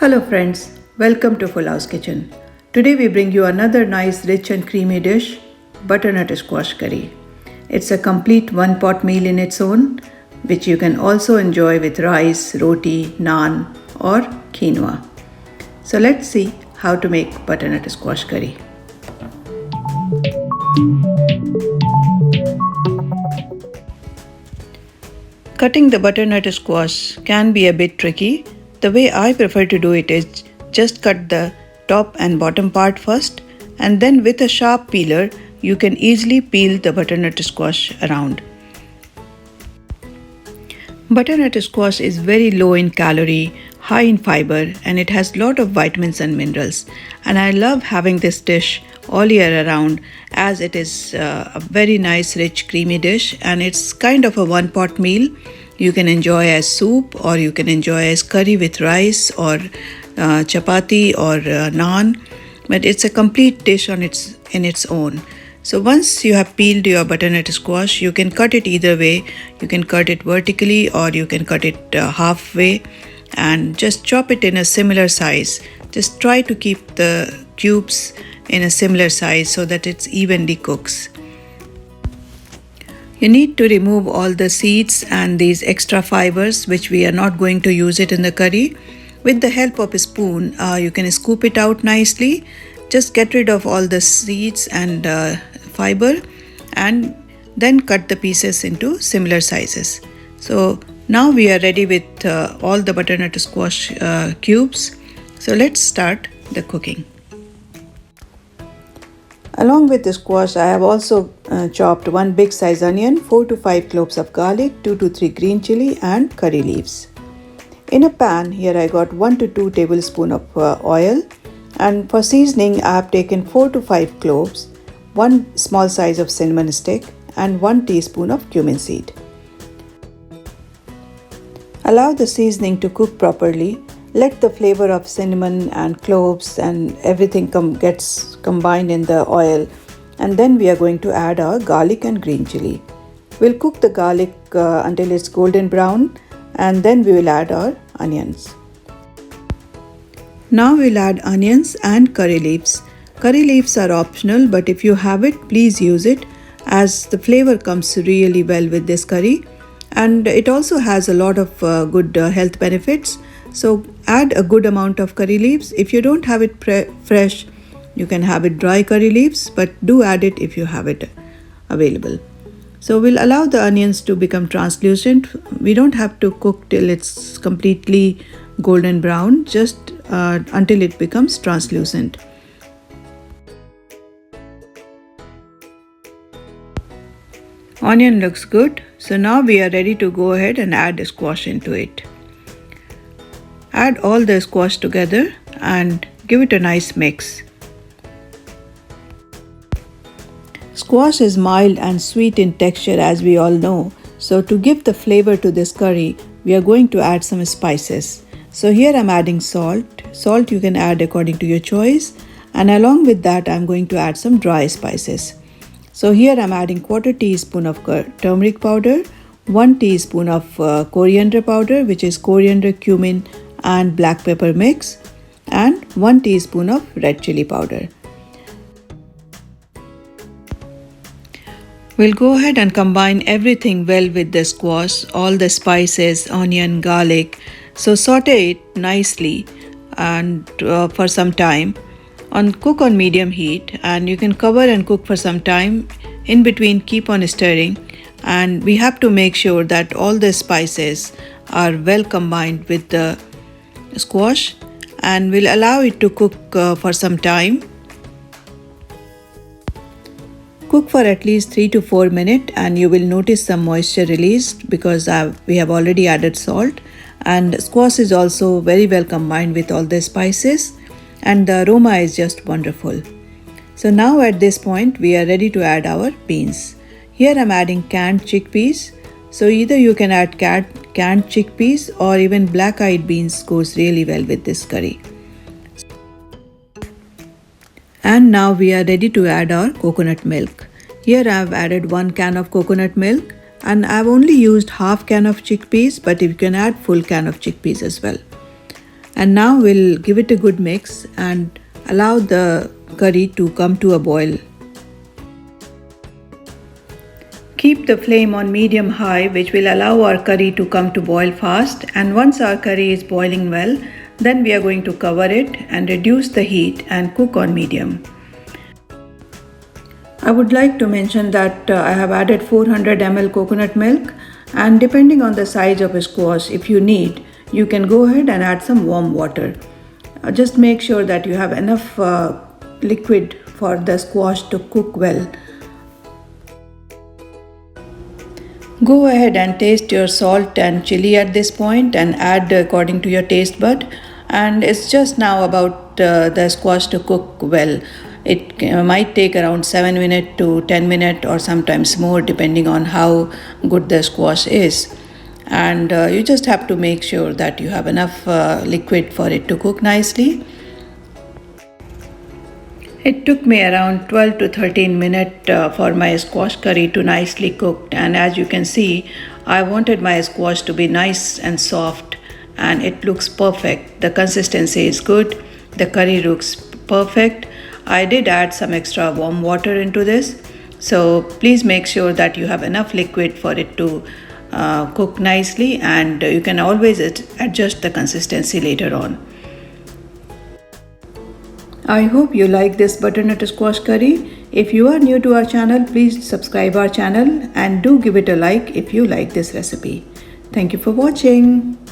Hello friends, welcome to Full House Kitchen. Today we bring you another nice rich and creamy dish, Butternut Squash Curry. It's a complete one-pot meal in its own, which you can also enjoy with rice, roti, naan or quinoa. So let's see how to make Butternut Squash Curry. Cutting the butternut squash can be a bit tricky. The way I prefer to do it is just cut the top and bottom part first, and then with a sharp peeler you can easily peel the butternut squash around. Butternut squash is very low in calorie, high in fiber, and it has lot of vitamins and minerals. And I love having this dish all year around as it is a very nice rich creamy dish, and it's kind of a one pot meal. You can enjoy as soup, or you can enjoy as curry with rice or chapati or naan, but it's a complete dish in its own. So once you have peeled your butternut squash, you can cut it either way. You can cut it vertically or you can cut it halfway and just chop it in a similar size. Just try to keep the cubes in a similar size so that it evenly cooks. You need to remove all the seeds and these extra fibers which we are not going to use it in the curry. With the help of a spoon, you can scoop it out nicely. Just get rid of all the seeds and fiber and then cut the pieces into similar sizes. So now we are ready with all the butternut squash cubes. So let's start the cooking. Along with the squash, I have also chopped one big size onion, 4 to 5 cloves of garlic, 2 to 3 green chili and curry leaves. In a pan, here I got 1 to 2 tablespoons of oil, and for seasoning I have taken 4 to 5 cloves, 1 small size of cinnamon stick and 1 teaspoon of cumin seed. Allow the seasoning to cook properly. Let the flavor of cinnamon and cloves and everything gets combined in the oil, and then we are going to add our garlic and green chili. We'll cook the garlic until it's golden brown, and then we will add our onions. Now we'll add onions and curry leaves. Curry leaves are optional, but if you have it, please use it as the flavor comes really well with this curry, and it also has a lot of good health benefits. So add a good amount of curry leaves. If you don't have it fresh, you can have it dry curry leaves, but do add it if you have it available. So we'll allow the onions to become translucent. We don't have to cook till it's completely golden brown, just until it becomes translucent. Onion looks good. So now we are ready to go ahead and add the squash into it. Add all the squash together and give it a nice mix. Squash is mild and sweet in texture, as we all know. So to give the flavor to this curry, we are going to add some spices. So here I'm adding salt. Salt you can add according to your choice. And along with that, I'm going to add some dry spices. So here I'm adding 1/4 teaspoon of turmeric powder, 1 teaspoon of coriander powder, which is coriander, cumin and black pepper mix, and 1 teaspoon of red chili powder. We'll go ahead and combine everything well with the squash, all the spices, onion, garlic. So saute it nicely and for some time. Cook on medium heat, and you can cover and cook for some time. In between, keep on stirring, and we have to make sure that all the spices are well combined with the squash, and we'll allow it to cook for some time. Cook for at least 3 to 4 minutes, and you will notice some moisture released because we have already added salt, and squash is also very well combined with all the spices, and the aroma is just wonderful. So now at this point we are ready to add our beans. Here I'm adding canned chickpeas. So either you can add canned chickpeas or even black-eyed beans goes really well with this curry. And now we are ready to add our coconut milk. Here I have added 1 can of coconut milk, and I have only used half can of chickpeas, but you can add full can of chickpeas as well. And now we'll give it a good mix and allow the curry to come to a boil. Keep the flame on medium high, which will allow our curry to come to boil fast, and once our curry is boiling well, then we are going to cover it and reduce the heat and cook on medium. I would like to mention that I have added 400 ml coconut milk, and depending on the size of a squash, if you need, you can go ahead and add some warm water. Just make sure that you have enough liquid for the squash to cook well. Go ahead and taste your salt and chili at this point and add according to your taste bud. And it's just now about the squash to cook well. It might take around 7 minutes to 10 minutes or sometimes more depending on how good the squash is. And you just have to make sure that you have enough liquid for it to cook nicely. It took me around 12 to 13 minutes for my squash curry to nicely cooked, and as you can see, I wanted my squash to be nice and soft, and it looks perfect. The consistency is good, the curry looks perfect. I did add some extra warm water into this, so please make sure that you have enough liquid for it to cook nicely, and you can always adjust the consistency later on. I hope you like this butternut squash curry. If you are new to our channel, please subscribe our channel and do give it a like if you like this recipe. Thank you for watching.